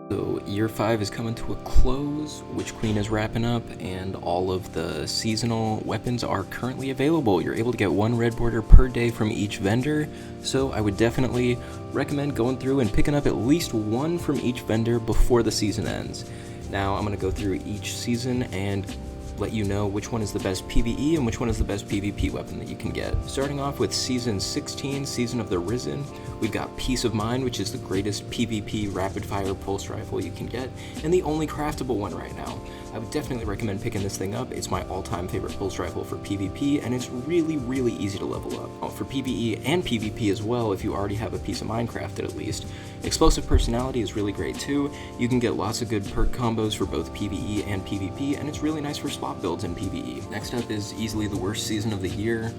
So year 5 is coming to a close, Witch Queen is wrapping up, and all of the seasonal weapons are currently available. You're able to get 1 red border per day from each vendor, so I would definitely recommend going through and picking up at least 1 from each vendor before the season ends. Now I'm going to go through each season and let you know which one is the best PVE and which one is the best PvP weapon that you can get. Starting off with Season 16, Season of the Risen, we've got Peace of Mind, which is the greatest PvP rapid-fire pulse rifle you can get, and the only craftable one right now. I would definitely recommend picking this thing up. It's my all-time favorite pulse rifle for PvP, and it's really easy to level up. For PvE and PvP as well, if you already have a Peace of Mind crafted at least. Explosive Personality is really great too. You can get lots of good perk combos for both PvE and PvP, and it's really nice for spot builds in PvE. Next up is easily the worst season of the year,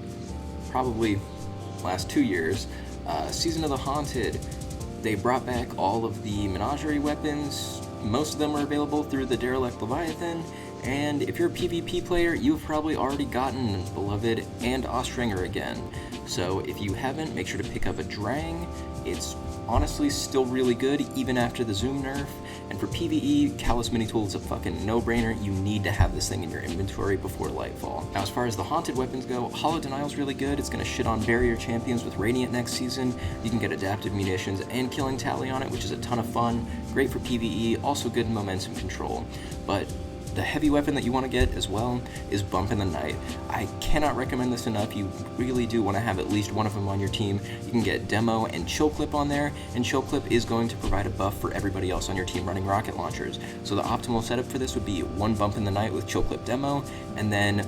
probably last 2 years, Season of the Haunted. They brought back all of the menagerie weapons. Most of them are available through the Derelict Leviathan, and if you're a PvP player, you've probably already gotten Beloved and Ostringer again. So if you haven't, make sure to pick up a Drang. It's honestly still really good even after the zoom nerf, and for PvE, Callus Mini Tool is a fucking no-brainer. You need to have this thing in your inventory before Lightfall. Now as far as the haunted weapons go, Hollow Denial is really good. It's going to shit on barrier champions with Radiant next season. You can get adaptive munitions and killing tally on it, which is a ton of fun. Great for PvE, also good in momentum control. But the heavy weapon that you want to get as well is Bump in the Night. I cannot recommend this enough. You really do want to have at least one of them on your team. You can get Demo and Chill Clip on there, and Chill Clip is going to provide a buff for everybody else on your team running rocket launchers. So the optimal setup for this would be 1 Bump in the Night with Chill Clip Demo, and then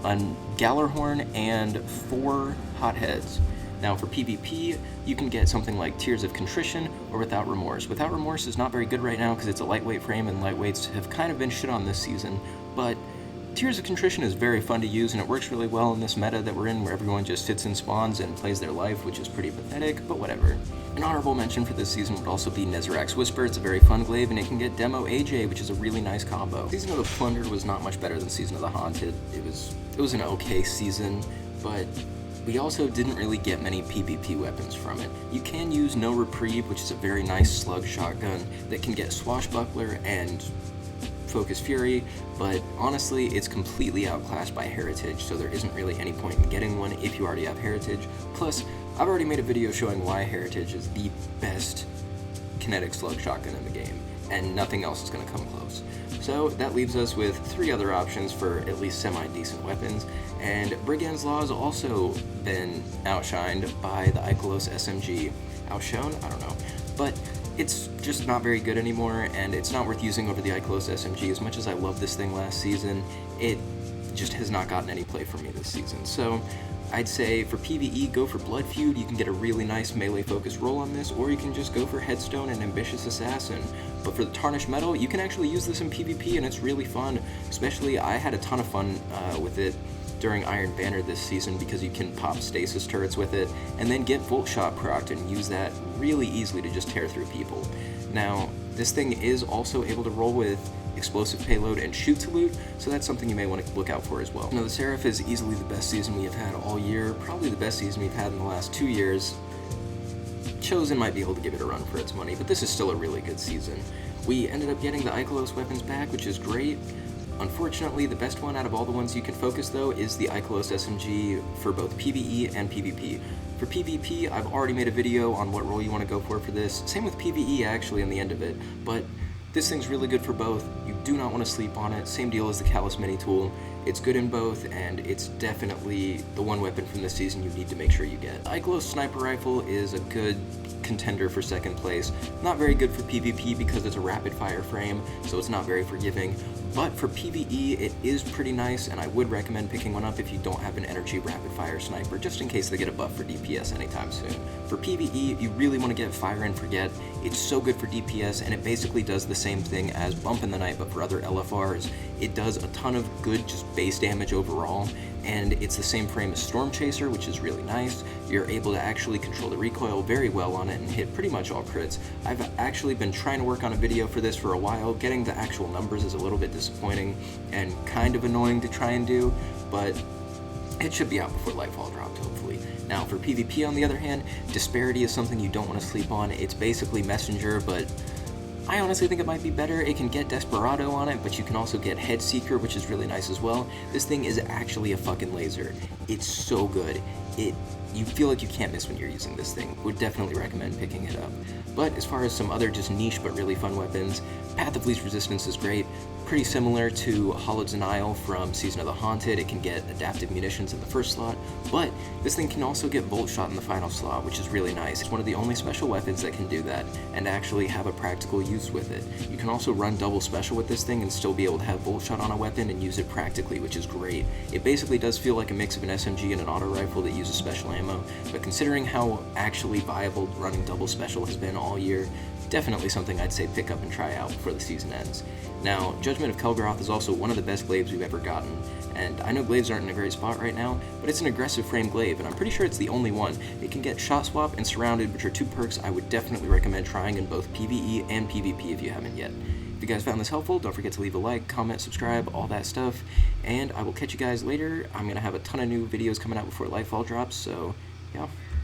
a Gallarhorn and 4 Hotheads. Now for PvP, you can get something like Tears of Contrition or Without Remorse. Without Remorse is not very good right now because it's a lightweight frame, and lightweights have kind of been shit on this season, but Tears of Contrition is very fun to use, and it works really well in this meta that we're in where everyone just sits and spawns and plays their life, which is pretty pathetic, but whatever. An honorable mention for this season would also be Nezarec's Whisper. It's a very fun glaive, and it can get Demo AJ, which is a really nice combo. Season of the Plundered was not much better than Season of the Haunted. It was an okay season, but we also didn't really get many PvP weapons from it. You can use No Reprieve, which is a very nice slug shotgun that can get Swashbuckler and Focus Fury, but honestly, it's completely outclassed by Heritage, so there isn't really any point in getting one if you already have Heritage. Plus, I've already made a video showing why Heritage is the best kinetic slug shotgun in the game, and nothing else is going to come close. So that leaves us with 3 other options for at least semi-decent weapons, and Brigand's Law has also been outshined by the Ikelos SMG. Outshone? I don't know. But it's just not very good anymore, and it's not worth using over the Ikelos SMG. As much as I loved this thing last season, it just has not gotten any play for me this season. So I'd say for PvE, go for Blood Feud. You can get a really nice melee-focused roll on this, or you can just go for Headstone and Ambitious Assassin. But for the Tarnished Metal, you can actually use this in PvP, and it's really fun. Especially, I had a ton of fun with it during Iron Banner this season because you can pop stasis turrets with it, and then get Volt Shot procced and use that really easily to just tear through people. Now, this thing is also able to roll with explosive payload and shoot to loot, so that's something you may want to look out for as well. Now, the Seraph is easily the best season we have had all year, probably the best season we've had in the last 2 years. Chosen might be able to give it a run for its money, but this is still a really good season. We ended up getting the Ikelos weapons back, which is great. Unfortunately, the best one out of all the ones you can focus, though, is the Ikelos SMG for both PvE and PvP. For PvP, I've already made a video on what role you want to go for this. Same with PvE, actually, on the end of it, but this thing's really good for both. You do not want to sleep on it. Same deal as the Callus Mini Tool. It's good in both, and it's definitely the one weapon from this season you need to make sure you get. The Ikelos Sniper Rifle is a good contender for second place. Not very good for PvP because it's a rapid fire frame, so it's not very forgiving. But for PvE, it is pretty nice, and I would recommend picking one up if you don't have an energy rapid fire sniper, just in case they get a buff for DPS anytime soon. For PvE, you really want to get Fire and Forget. It's so good for DPS, and it basically does the same thing as Bump in the Night, but for other LFRs. It does a ton of good just base damage overall, and it's the same frame as Storm Chaser, which is really nice. You're able to actually control the recoil very well on it and hit pretty much all crits. I've actually been trying to work on a video for this for a while. Getting the actual numbers is a little bit disappointing and kind of annoying to try and do, but it should be out before Lightfall drops, hopefully. Now, for PvP, on the other hand, Disparity is something you don't want to sleep on. It's basically Messenger, but I honestly think it might be better. It can get Desperado on it, but you can also get Head Seeker, which is really nice as well. This thing is actually a fucking laser. It's so good. You feel like you can't miss when you're using this thing. Would definitely recommend picking it up. But as far as some other just niche but really fun weapons, Path of Least Resistance is great. Pretty similar to Hollow Denial from Season of the Haunted. It can get adaptive munitions in the first slot, but this thing can also get Volt Shot in the final slot, which is really nice. It's one of the only special weapons that can do that and actually have a practical use with it. You can also run double special with this thing and still be able to have Volt Shot on a weapon and use it practically, which is great. It basically does feel like a mix of an SMG and an auto rifle that uses special ammo, but considering how actually viable running double special has been all year, definitely something I'd say pick up and try out before the season ends. Now, Judgment of Kelgaroth is also one of the best glaives we've ever gotten, and I know glaives aren't in a great spot right now, but it's an aggressive frame glaive, and I'm pretty sure it's the only one. It can get Shot Swap and Surrounded, which are two perks I would definitely recommend trying in both PvE and PvP if you haven't yet. If you guys found this helpful, don't forget to leave a like, comment, subscribe, all that stuff, and I will catch you guys later. I'm going to have a ton of new videos coming out before Lightfall drops, so yeah.